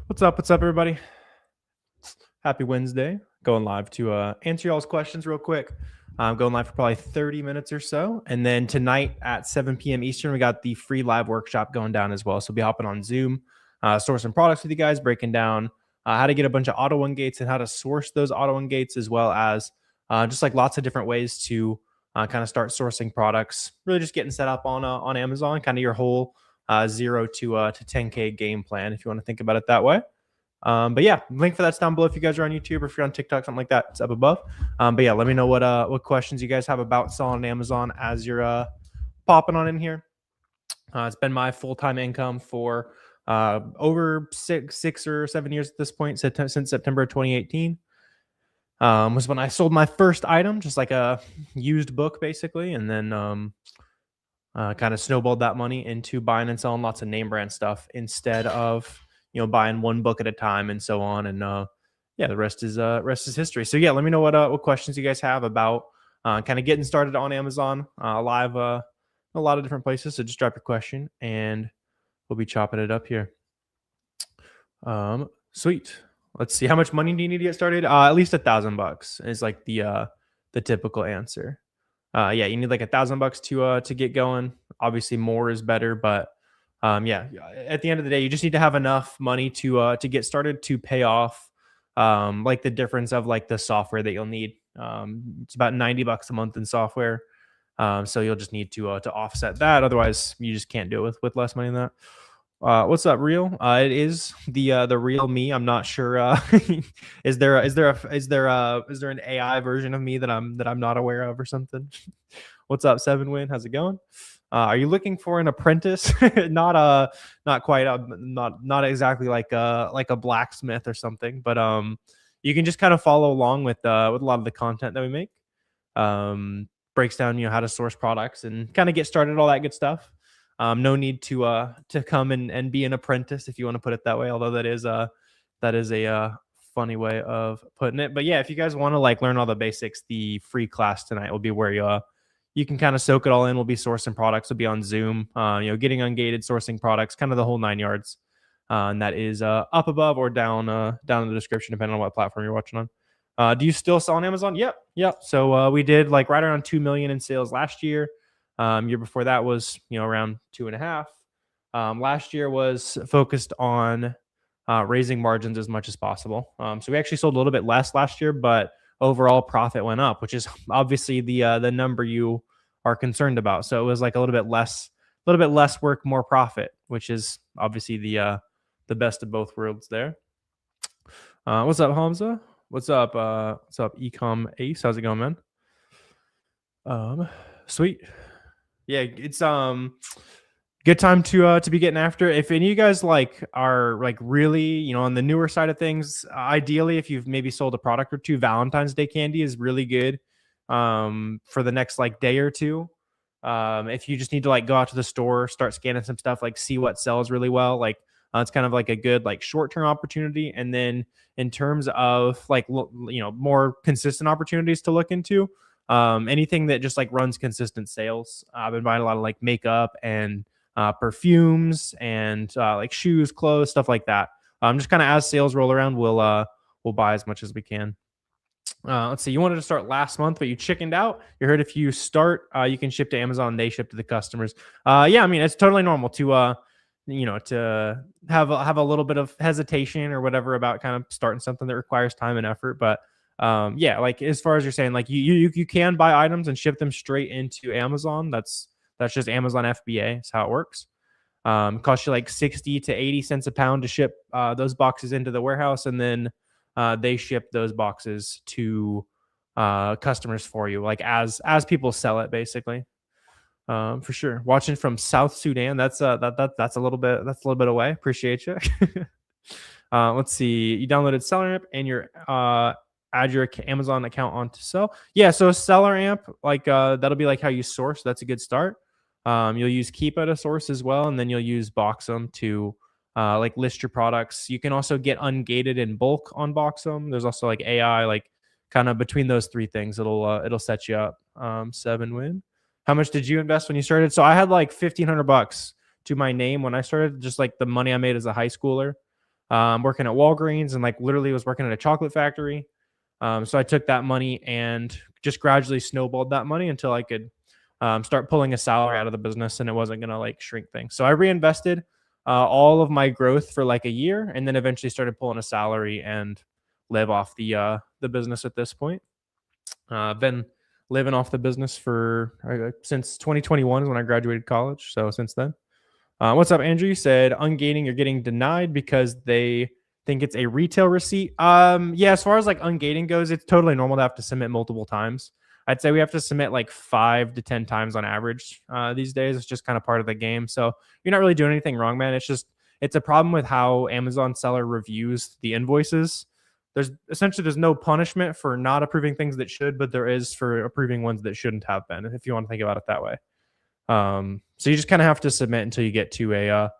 What's up? What's up, everybody? Happy Wednesday. Going live to answer y'all's questions real quick. I'm going live for probably 30 minutes or so. And then tonight at 7 p.m. Eastern, we got the free live workshop going down as well. So we'll be hopping on Zoom, sourcing products with you guys, breaking down how to get a bunch of auto win gates and how to source those auto win gates, as well as just like lots of different ways to kind of start sourcing products. Really just getting set up on Amazon, kind of your whole 0 to 10K game plan, if you want to think about it that way. But yeah, link for that's down below if you guys are on YouTube or if you're on TikTok, something like that. It's up above. But yeah, let me know what questions you guys have about selling on Amazon as you're popping on in here. It's been my full-time income for over six or 7 years at this point, since September 2018. Was when I sold my first item, just like a used book, basically, and then kind of snowballed that money into buying and selling lots of name brand stuff instead of buying one book at a time and so on. And yeah, the rest is history. So yeah, let me know what questions you guys have about kind of getting started on Amazon live, a lot of different places. So just drop your question and we'll be chopping it up here. Sweet. Let's see. How much money do you need to get started? At least $1,000 is like the typical answer. Yeah, you need like $1,000 to get going. Obviously more is better, but yeah, at the end of the day, you just need to have enough money to get started to pay off like the difference of like the software that you'll need. It's about $90 a month in software. So you'll just need to offset that. Otherwise, you just can't do it with less money than that. What's up, real? It is the real me. I'm not sure. Is there an AI version of me that I'm not aware of or something? What's up, 7win? How's it going? Are you looking for an apprentice? not quite not exactly like a blacksmith or something, but you can just kind of follow along with a lot of the content that we make. Breaks down how to source products and kind of get started, all that good stuff. No need to come and be an apprentice, if you want to put it that way, although that is a funny way of putting it. But yeah, if you guys want to like learn all the basics, the free class tonight will be where you can kind of soak it all in. We'll be sourcing products. We'll be on Zoom, getting ungated, sourcing products, kind of the whole 9 yards. And that is up above or down in the description, depending on what platform you're watching on. Do you still sell on Amazon? Yep. So we did like right around 2 million in sales last year. Year before that was around 2.5. Last year was focused on raising margins as much as possible. So we actually sold a little bit less last year, but overall profit went up, which is obviously the number you are concerned about. So it was like a little bit less work, more profit, which is obviously the best of both worlds there. What's up, Hamza? What's up, Ecom Ace? How's it going, man? Sweet. Yeah, it's good time to be getting after it. If any of you guys are really on the newer side of things, ideally if you've maybe sold a product or two, Valentine's Day candy is really good for the next day or two. If you just need to go out to the store, start scanning some stuff, see what sells really well, it's kind of like a good short-term opportunity. And then in terms of more consistent opportunities to look into, anything that just runs consistent sales. I've been buying a lot of makeup and perfumes and shoes, clothes, stuff like that. Just kind of as sales roll around, we'll buy as much as we can. Let's see. You wanted to start last month, but you chickened out. You heard if you start, you can ship to Amazon. They ship to the customers. Yeah, I mean it's totally normal to to have a little bit of hesitation or whatever about kind of starting something that requires time and effort, but yeah, as far as you're saying, you can buy items and ship them straight into Amazon. That's just Amazon FBA. It's how it works. Costs you 60 to 80 cents a pound to ship those boxes into the warehouse, and then they ship those boxes to customers for you, as people sell it, basically. For sure. Watching from South Sudan. That's a little bit away. Appreciate you. Let's see. You downloaded SellerAmp and your add your Amazon account on to sell. Yeah, so SellerAmp, that'll be how you source. That's a good start. You'll use Keepa to source as well, and then you'll use Boxem to list your products. You can also get ungated in bulk on Boxem. There's also AI, kind of between those three things, it'll set you up. 7win. How much did you invest when you started? So I had $1,500 to my name when I started, just the money I made as a high schooler. working at Walgreens and like literally was working at a chocolate factory. So I took that money and just gradually snowballed that money until I could start pulling a salary out of the business and it wasn't going to like shrink things. So I reinvested all of my growth for like a year and then eventually started pulling a salary and live off the business at this point. I've been living off the business for since 2021 is when I graduated college. So since then. What's up, Andrew? You said ungating, you're getting denied because they think it's a retail receipt. Yeah, as far as like ungating goes, it's totally normal to have to submit multiple times. I'd say we have to submit like 5 to 10 times on average these days. It's just kind of part of the game. So you're not really doing anything wrong, man. It's a problem with how Amazon seller reviews the invoices. There's no punishment for not approving things that should, but there is for approving ones that shouldn't have been, if you want to think about it that way. So you just kind of have to submit until you get to a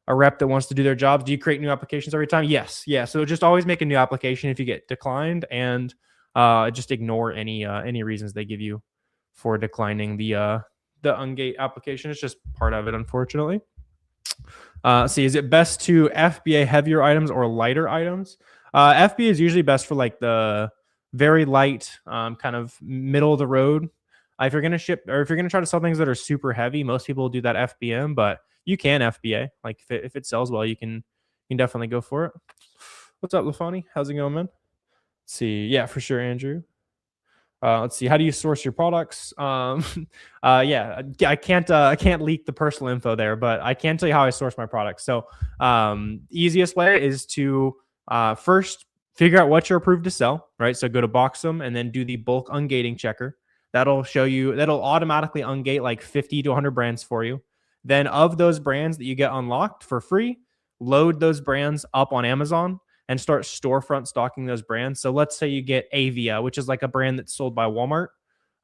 rep that wants to do their jobs. Do you create new applications every time? Yes. Yeah. So just always make a new application if you get declined, and just ignore any reasons they give you for declining the ungate application. It's just part of it, unfortunately. See, is it best to FBA heavier items or lighter items? FBA is usually best for like the very light, kind of middle of the road. If you're gonna ship or if you're gonna try to sell things that are super heavy, most people will do that FBM, but you can FBA. Like if it sells well, you can definitely go for it. What's up, Lafani? How's it going, man? Let's see. Yeah, for sure, Andrew. Let's see. How do you source your products? Yeah, I can't leak the personal info there, but I can tell you how I source my products. So, easiest way is to first figure out what you're approved to sell, right? So go to Boxem and then do the bulk ungating checker. That'll automatically ungate like 50 to 100 brands for you. Then of those brands that you get unlocked for free, load those brands up on Amazon and start storefront stocking those brands. So let's say you get Avia, which is like a brand that's sold by Walmart,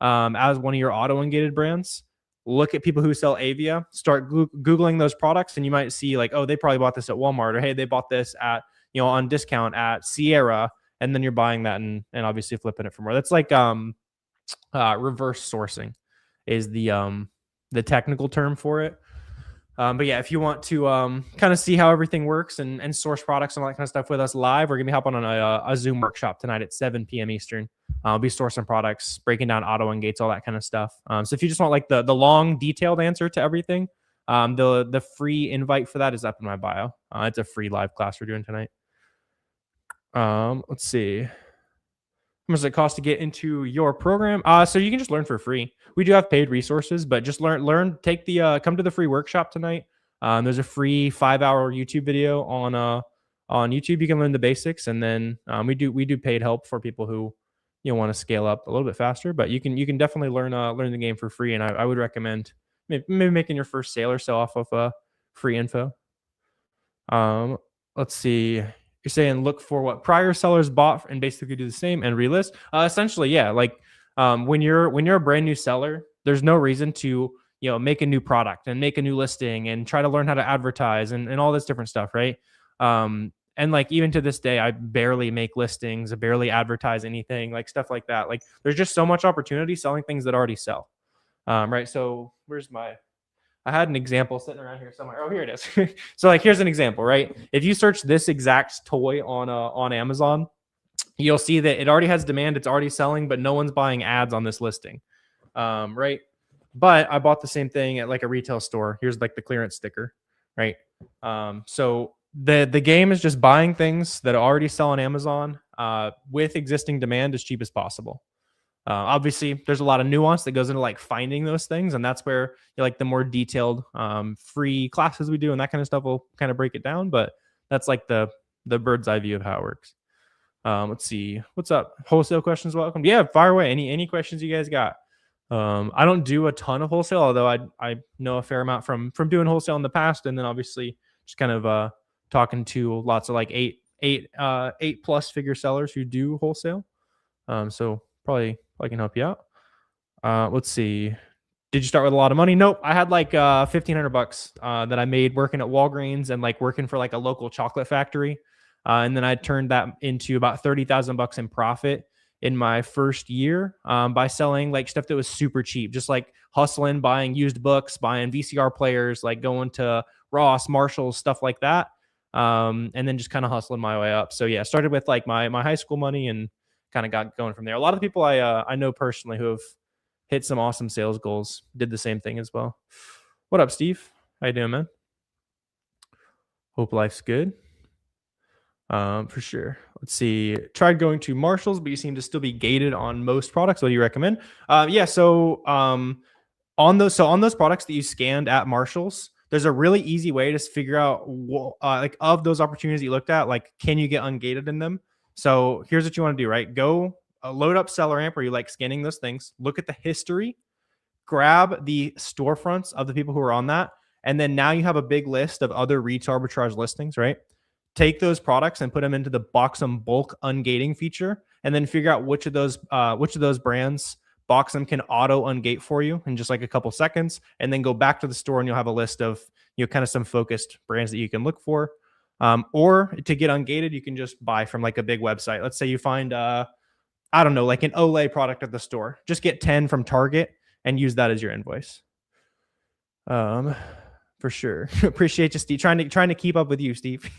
as one of your auto ungated brands. Look at people who sell Avia, start Googling those products, and you might see like, oh, they probably bought this at Walmart, or hey, they bought this at, on discount at Sierra, and then you're buying that and obviously flipping it from where. That's like reverse sourcing is the technical term for it. But yeah, if you want to kind of see how everything works and source products and all that kind of stuff with us live, we're gonna be hopping on a Zoom workshop tonight at 7 p.m. Eastern. I'll be sourcing products, breaking down auto ungates, all that kind of stuff. So if you just want like the long, detailed answer to everything, the free invite for that is up in my bio. It's a free live class we're doing tonight. Let's see. How much does it cost to get into your program? So you can just learn for free. We do have paid resources, but just learn, take the, come to the free workshop tonight. There's a free 5-hour YouTube video on YouTube. You can learn the basics. And then, we do paid help for people who, want to scale up a little bit faster, but you can definitely learn the game for free. And I would recommend maybe making your first sale or so off of free info. Let's see. You're saying look for what prior sellers bought and basically do the same and relist. Essentially, yeah. Like when you're a brand new seller, there's no reason to make a new product and make a new listing and try to learn how to advertise and all this different stuff, right? And like even to this day, I barely make listings, I barely advertise anything, like stuff like that. Like there's just so much opportunity selling things that already sell, right? So I had an example sitting around here somewhere. Oh, here it is. So like, here's an example, right? If you search this exact toy on Amazon, you'll see that it already has demand. It's already selling, but no one's buying ads on this listing, right? But I bought the same thing at like a retail store. Here's like the clearance sticker, right? So the game is just buying things that already sell on Amazon with existing demand as cheap as possible. Obviously, there's a lot of nuance that goes into like finding those things, and that's where like the more detailed free classes we do and that kind of stuff will kind of break it down. But that's like the bird's eye view of how it works. Let's see, what's up? Wholesale questions, welcome. Yeah, fire away. Any questions you guys got? I don't do a ton of wholesale, although I know a fair amount from doing wholesale in the past, and then obviously just kind of talking to lots of like eight plus figure sellers who do wholesale. So probably can help you out. Let's see. Did you start with a lot of money? Nope. I had like $1,500 that I made working at Walgreens and like working for like a local chocolate factory. And then I turned that into about $30,000 in profit in my first year by selling like stuff that was super cheap, just like hustling, buying used books, buying VCR players, like going to Ross, Marshalls, stuff like that. and then just kind of hustling my way up. So yeah, started with like my high school money and kind of got going from there. A lot of the people I know personally who have hit some awesome sales goals did the same thing as well. What up, Steve? How you doing, man? Hope life's good. For sure. Let's see. Tried going to Marshalls, but you seem to still be gated on most products. What do you recommend? Yeah. So on those products that you scanned at Marshalls, there's a really easy way to figure out like of those opportunities you looked at, like can you get ungated in them? So here's what you want to do, right? Go load up SellerAmp where you like scanning those things. Look at the history. Grab the storefronts of the people who are on that, and then now you have a big list of other reach arbitrage listings, right? Take those products and put them into the Boxem bulk ungating feature, and then figure out which of those brands Boxem can auto ungate for you in just like a couple seconds, and then go back to the store and you'll have a list of kind of some focused brands that you can look for. Or to get ungated, you can just buy from like a big website. Let's say you find I don't know, like an Olay product at the store. Just get 10 from Target and use that as your invoice. For sure. Appreciate you, Steve. Trying to keep up with you, Steve.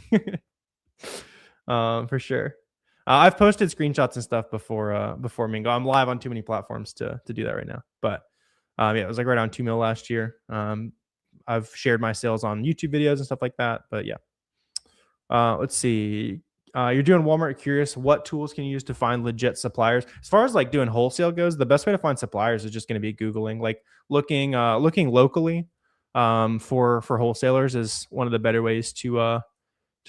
For sure. I've posted screenshots and stuff before Mingo. I'm live on too many platforms to do that right now. But yeah, it was like right around 2 mil last year. I've shared my sales on YouTube videos and stuff like that. But yeah. Let's see. You're doing Walmart. Curious, what tools can you use to find legit suppliers? As far as like doing wholesale goes, the best way to find suppliers is just going to be Googling, like looking locally for wholesalers is one of the better ways to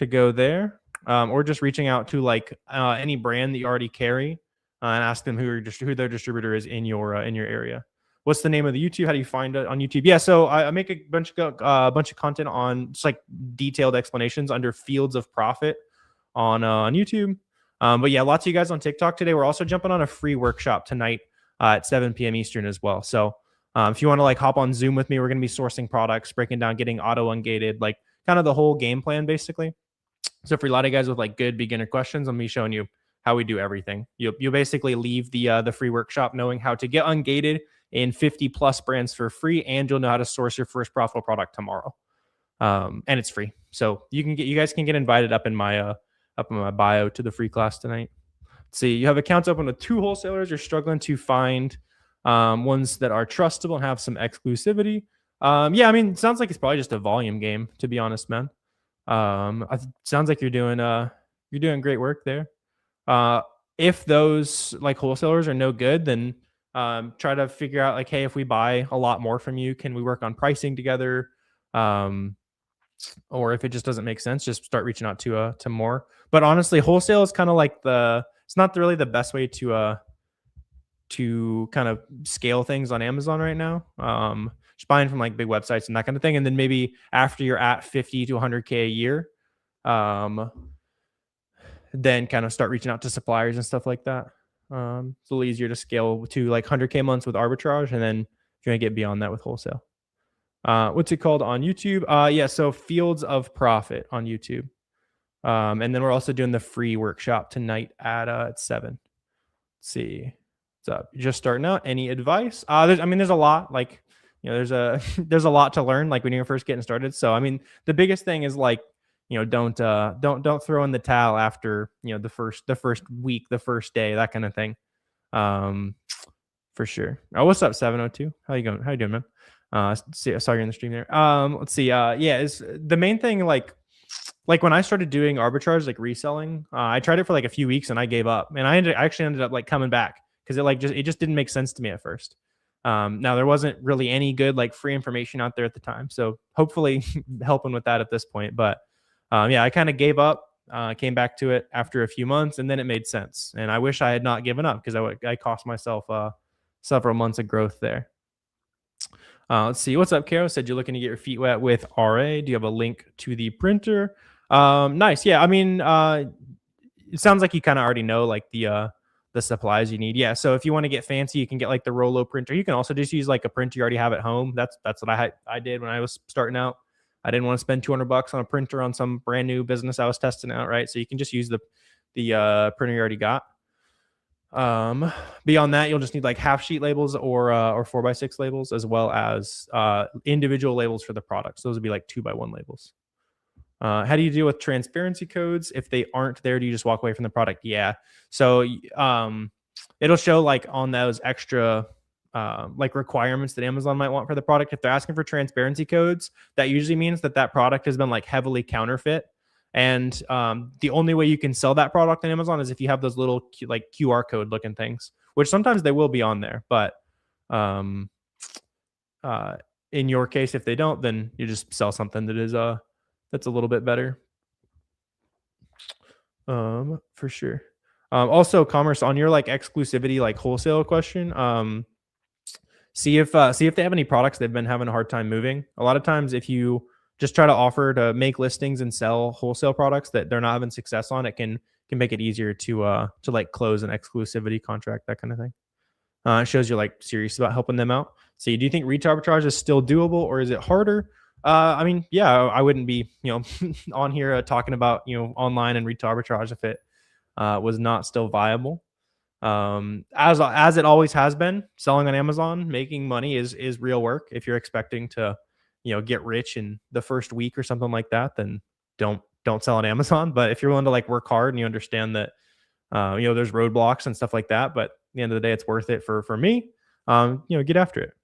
go there, or just reaching out to like any brand that you already carry and ask them who their distributor is in your area. What's the name of the YouTube? How do you find it on YouTube? Yeah, so I make a bunch of content on just like detailed explanations under Fields of Profit on YouTube. But yeah, lots of you guys on TikTok today. We're also jumping on a free workshop tonight at 7 p.m. Eastern as well. So if you want to like hop on Zoom with me, we're going to be sourcing products, breaking down, getting auto ungated, like kind of the whole game plan basically. So for a lot of guys with like good beginner questions, I'm going to be showing you how we do everything. You'll basically leave the free workshop knowing how to get ungated in 50 plus brands for free, and you'll know how to source your first profitable product tomorrow. And it's free. So you guys can get invited up in my bio to the free class tonight. Let's see, you have accounts open with 2 wholesalers. You're struggling to find ones that are trustable and have some exclusivity. Yeah, I mean, it sounds like it's probably just a volume game, to be honest, man. Sounds like you're doing great work there. If those like wholesalers are no good, then try to figure out like, hey, if we buy a lot more from you, can we work on pricing together? Or if it just doesn't make sense, just start reaching out to more. But honestly, wholesale is kind of like it's not really the best way to kind of scale things on Amazon right now. Just buying from like big websites and that kind of thing. And then maybe after you're at 50 to 100K a year, then kind of start reaching out to suppliers and stuff like that. It's a little easier to scale to like 100K months with arbitrage. And then you're going to get beyond that with wholesale. What's it called on YouTube? Yeah, so Fields of Profit on YouTube. And then we're also doing the free workshop tonight at 7. Let's see. What's up? You're just starting out. Any advice? There's a lot. Like, there's a lot to learn. Like when you're first getting started. So I mean, the biggest thing is like, don't throw in the towel after the first week, the first day, that kind of thing. For sure. Oh, what's up, 702? How you going? How you doing, man? I saw you're in the stream there. Let's see. Yeah, is the main thing like when I started doing arbitrage, like reselling, I tried it for like a few weeks and I gave up. And I actually ended up like coming back because it just didn't make sense to me at first. Now there wasn't really any good like free information out there at the time, so hopefully helping with that at this point. But yeah, I kind of gave up. Came back to it after a few months, and then it made sense. And I wish I had not given up because I cost myself several months of growth there. Let's see. What's up, Caro? Said you're looking to get your feet wet with RA. Do you have a link to the printer? Nice. Yeah. I mean, it sounds like you kind of already know like the supplies you need. Yeah. So if you want to get fancy, you can get like the Rolo printer. You can also just use like a printer you already have at home. That's what I did when I was starting out. I didn't want to spend $200 on a printer on some brand new business I was testing out. Right. So you can just use the printer you already got. Beyond that, you'll just need like half sheet labels or 4x6 labels, as well as individual labels for the products. Those would be like 2x1 labels. How do you deal with transparency codes? If they aren't there, do you just walk away from the product? Yeah. So it'll show like on those extra like requirements that Amazon might want for the product. If they're asking for transparency codes, that usually means that that product has been like heavily counterfeit. And the only way you can sell that product on Amazon is if you have those little like QR code looking things, which sometimes they will be on there. But um, uh, in your case, if they don't, then you just sell something that is that's a little bit better. For sure. Also, commerce on your like exclusivity, like wholesale question. See if they have any products they've been having a hard time moving. A lot of times, if you just try to offer to make listings and sell wholesale products that they're not having success on, it can make it easier to like close an exclusivity contract, that kind of thing. It shows you're like serious about helping them out. So, do you think reach arbitrage is still doable, or is it harder? I mean, yeah, I wouldn't be on here talking about online and reach arbitrage if it was not still viable. As it always has been, selling on Amazon, making money is real work. If you're expecting to, get rich in the first week or something like that, then don't sell on Amazon. But if you're willing to like work hard and you understand that, there's roadblocks and stuff like that, but at the end of the day, it's worth it for me. Get after it.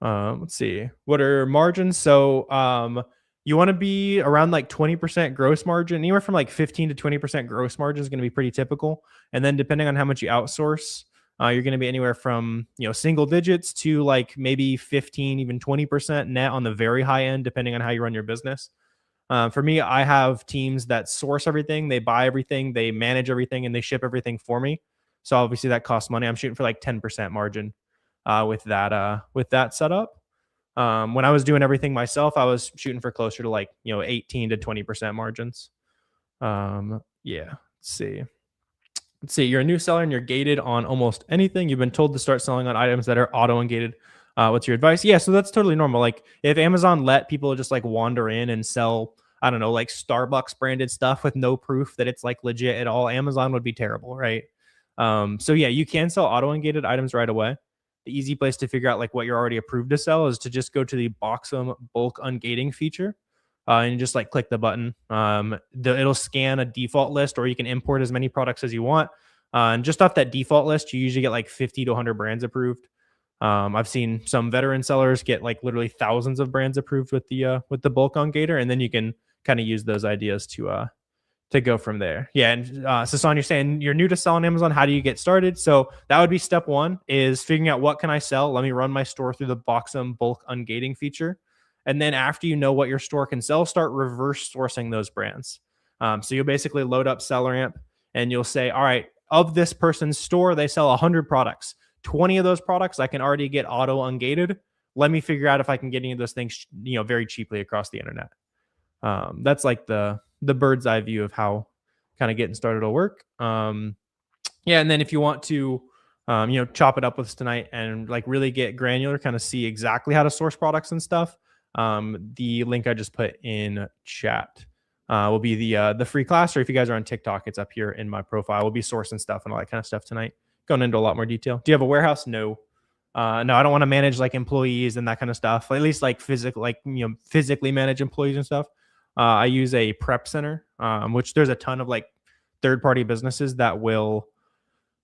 Let's see. What are margins? So, you want to be around like 20% gross margin. Anywhere from like 15 to 20% gross margin is going to be pretty typical. And then depending on how much you outsource, you're going to be anywhere from, single digits to like maybe 15, even 20% net on the very high end, depending on how you run your business. For me, I have teams that source everything, they buy everything, they manage everything, and they ship everything for me. So obviously that costs money. I'm shooting for like 10% margin with that setup. When I was doing everything myself, I was shooting for closer to like 18 to 20% margins. Yeah. Let's see. You're a new seller and you're gated on almost anything. You've been told to start selling on items that are auto ungated. What's your advice? Yeah, so that's totally normal. Like if Amazon let people just like wander in and sell, I don't know, like Starbucks branded stuff with no proof that it's like legit at all, Amazon would be terrible, right? So yeah, you can sell auto ungated items right away. The easy place to figure out like what you're already approved to sell is to just go to the Boxem bulk ungating feature. And just like click the button. It'll scan a default list, or you can import as many products as you want. And just off that default list, you usually get like 50 to 100 brands approved. I've seen some veteran sellers get like literally thousands of brands approved with the bulk ungator, and then you can kind of use those ideas to go from there. Yeah. And Sasan, you're saying you're new to selling Amazon. How do you get started? So that would be step one, is figuring out what can I sell. Let me run my store through the Boxem bulk ungating feature. And then after you know what your store can sell, start reverse sourcing those brands. So you'll basically load up SellerAmp and you'll say, all right, of this person's store, they sell 100 products. 20 of those products I can already get auto ungated. Let me figure out if I can get any of those things, very cheaply across the internet. That's like the bird's eye view of how kind of getting started will work. Yeah, and then if you want to, chop it up with us tonight and like really get granular, kind of see exactly how to source products and stuff. The link I just put in chat will be the free class, or if you guys are on TikTok, it's up here in my profile. We'll be sourcing stuff and all that kind of stuff tonight, going into a lot more detail. Do you have a warehouse? No. No, I don't want to manage like employees and that kind of stuff. At least like physically manage employees and stuff. I use a prep center, which there's a ton of like third-party businesses that will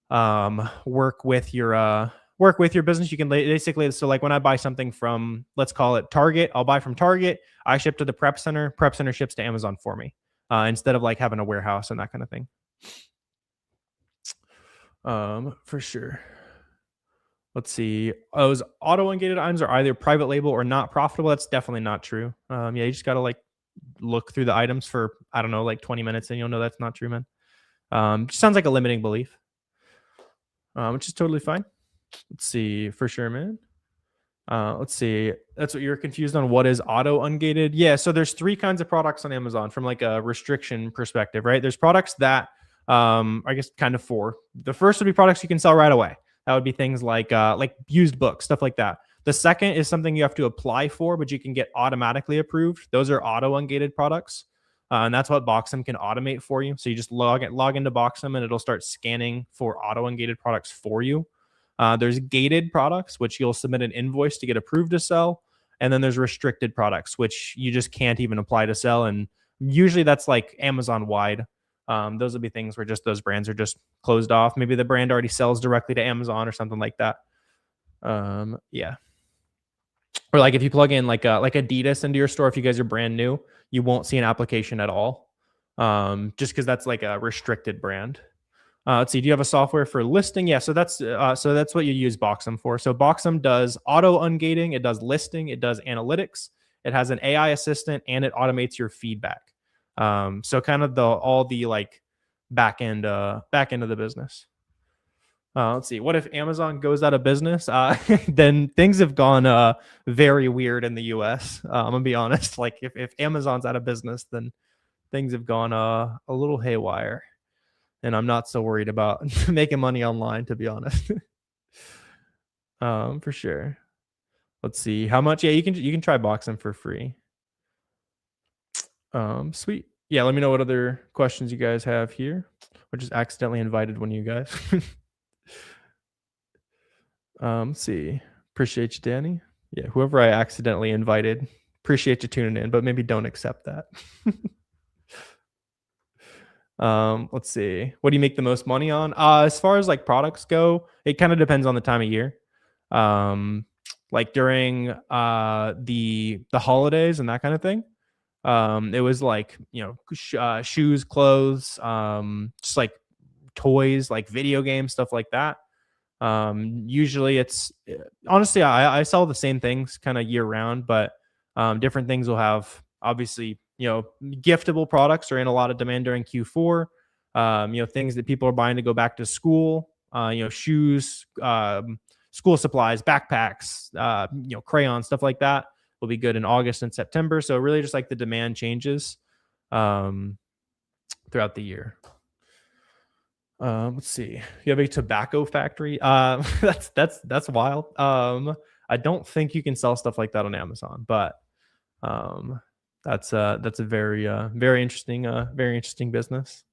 work with your business. You can basically, so like when I buy something from, let's call it Target, I'll buy from Target, I ship to the prep center ships to Amazon for me, instead of like having a warehouse and that kind of thing. For sure. Let's see. Those auto ungated items are either private label or not profitable. That's definitely not true. Yeah, you just got to like look through the items for, I don't know, like 20 minutes and you'll know that's not true, man. Just sounds like a limiting belief, which is totally fine. Let's see. For sure, man. Let's see. That's what you're confused on. What is auto ungated? Yeah. So there's three kinds of products on Amazon from like a restriction perspective, right? There's products that, I guess kind of four. The first would be products you can sell right away. That would be things like used books, stuff like that. The second is something you have to apply for, but you can get automatically approved. Those are auto ungated products. And that's what Boxem can automate for you. So you just log into Boxem and it'll start scanning for auto ungated products for you. There's gated products, which you'll submit an invoice to get approved to sell. And then there's restricted products, which you just can't even apply to sell. And Usually that's like Amazon wide. Those will be things where just those brands are just closed off. Maybe the brand already sells directly to Amazon or something like that. Yeah. Or like if you plug in like Adidas into your store, if you guys are brand new, you won't see an application at all. Just because that's like a restricted brand. Let's see. Do you have a software for listing? Yeah. So that's what you use Boxem for. So Boxem does auto ungating. It does listing. It does analytics. It has an AI assistant and it automates your feedback. So kind of all the like back end of the business. Let's see. What if Amazon goes out of business? Then things have gone very weird in the U.S. I'm gonna be honest. Like if Amazon's out of business, then things have gone a little haywire, and I'm not so worried about making money online, to be honest. For sure. Let's see how much. Yeah, you can try Boxing for free. Sweet. Yeah, let me know what other questions you guys have here. I just accidentally invited one of you guys. Let's see. Appreciate you, Danny. Yeah, whoever I accidentally invited, appreciate you tuning in, but maybe don't accept that. Let's see. What do you make the most money on? As far as like products go, it kind of depends on the time of year. Like during the holidays and that kind of thing. It was like, shoes, clothes, just like toys, like video games, stuff like that. Usually it's honestly, I sell the same things kind of year round, but different things will have obviously, giftable products are in a lot of demand during Q4. Things that people are buying to go back to school, shoes, school supplies, backpacks, crayons, stuff like that will be good in August and September. So really just like the demand changes throughout the year. Let's see. You have a tobacco factory. That's wild. I don't think you can sell stuff like that on Amazon, but that's a very interesting business.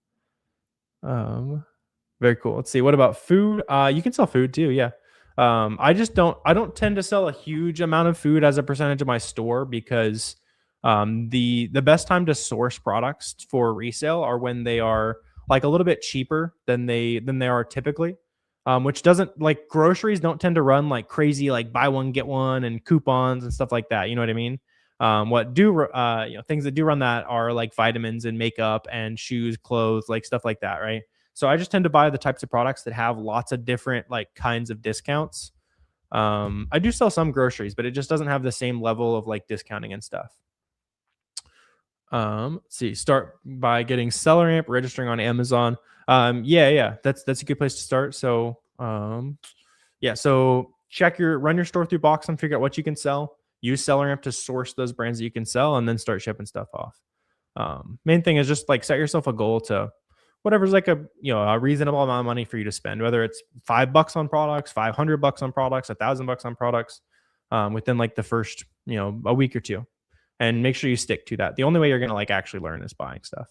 Very cool. Let's see. What about food? You can sell food too. Yeah. I don't tend to sell a huge amount of food as a percentage of my store because the best time to source products for resale are when they are like a little bit cheaper than they are typically. Which doesn't like groceries don't tend to run like crazy like buy one get one and coupons and stuff like that. You know what I mean? Things that do run that are like vitamins and makeup and shoes, clothes, like stuff like that, right? So I just tend to buy the types of products that have lots of different like kinds of discounts. I do sell some groceries, but it just doesn't have the same level of like discounting and stuff. Let's see. Start by getting SellerAmp, registering on Amazon. Yeah, that's a good place to start. So, yeah, so run your store through Boxem, figure out what you can sell. Use SellerAmp to source those brands that you can sell, and then start shipping stuff off. Main thing is just like set yourself a goal to whatever's like a reasonable amount of money for you to spend, whether it's $5 on products, $500 on products, $1,000 on products, within like the first a week or two, and make sure you stick to that. The only way you're gonna like actually learn is buying stuff.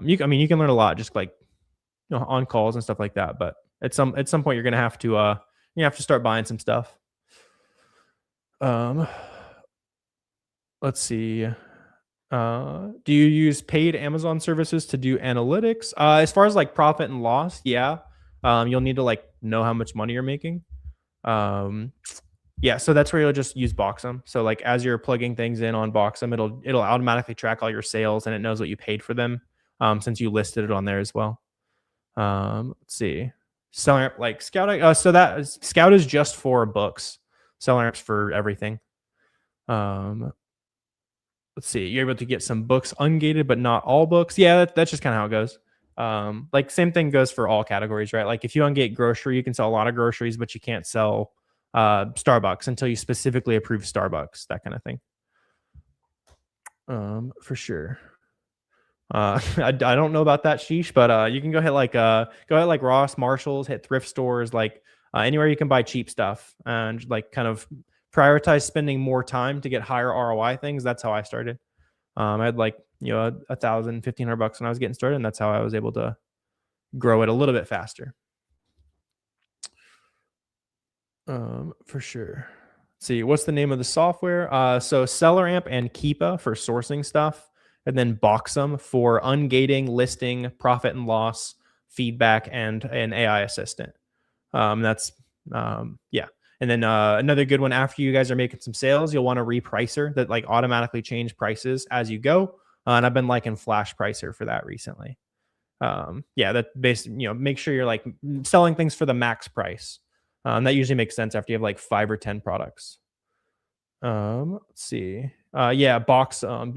You can learn a lot just like on calls and stuff like that, but at some point you're gonna have to start buying some stuff. Let's see. Do you use paid Amazon services to do analytics? As far as like profit and loss, yeah. You'll need to like know how much money you're making. Um, yeah, so that's where you'll just use Boxem. So like as you're plugging things in on Boxem, it'll automatically track all your sales and it knows what you paid for them. Since you listed it on there as well. Let's see. SellerAmp like Scout. So that Scout is just for books. SellerAmp's for everything. Let's see. You're able to get some books ungated, but not all books. Yeah, that's just kind of how it goes. Like same thing goes for all categories, right? Like if you ungate grocery, you can sell a lot of groceries, but you can't sell Starbucks until you specifically approve Starbucks, that kind of thing. For sure. I don't know about that, sheesh, but you can go ahead like Ross, Marshalls, hit thrift stores, like anywhere you can buy cheap stuff, and like kind of prioritize spending more time to get higher ROI things. That's how I started. I had like $1,000, $1,500 when I was getting started, and that's how I was able to grow it a little bit faster. For sure. Let's see, what's the name of the software? So SellerAmp and Keepa for sourcing stuff. and then Boxem for ungating, listing, profit and loss, feedback, and an AI assistant. That's yeah. And then another good one after you guys are making some sales, you'll want a repricer that like automatically change prices as you go. And I've been liking Flash Pricer for that recently. Yeah, that basically, make sure you're like selling things for the max price. That usually makes sense after you have like 5 or 10 products. Let's see. Yeah, Boxem.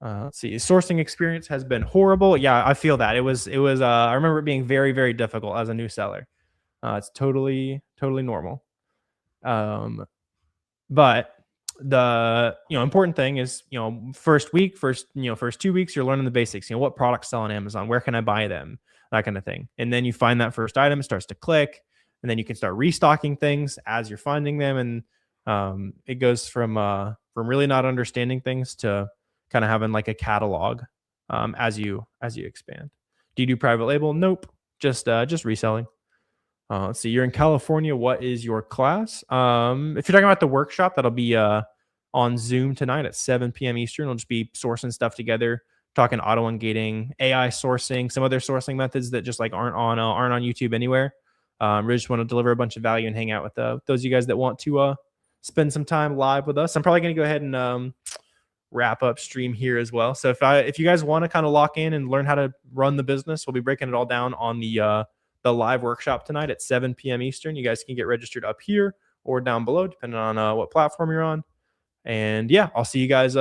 Let's see. Sourcing experience has been horrible. Yeah, I feel that. It was I remember it being very, very difficult as a new seller. It's totally, totally normal. Um, but the important thing is, first week, first 2 weeks, you're learning the basics. What products sell on Amazon? Where can I buy them? That kind of thing. And then you find that first item, it starts to click, and then you can start restocking things as you're finding them. And it goes from really not understanding things to kind of having like a catalog as you expand. Do you do private label? Nope. Just reselling. Let's see. You're in California. What is your class? If you're talking about the workshop, that'll be on Zoom tonight at 7 p.m. Eastern. We'll just be sourcing stuff together, talking auto ungating, AI sourcing, some other sourcing methods that just like aren't on YouTube anywhere. We just want to deliver a bunch of value and hang out with those of you guys that want to spend some time live with us. I'm probably going to go ahead and wrap up stream here as well. So if you guys want to kind of lock in and learn how to run the business, we'll be breaking it all down on the live workshop tonight at 7 p.m. Eastern. You guys can get registered up here or down below, depending on what platform you're on. And yeah, I'll see you guys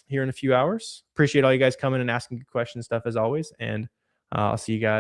here in a few hours. Appreciate all you guys coming and asking good questions stuff as always. And I'll see you guys.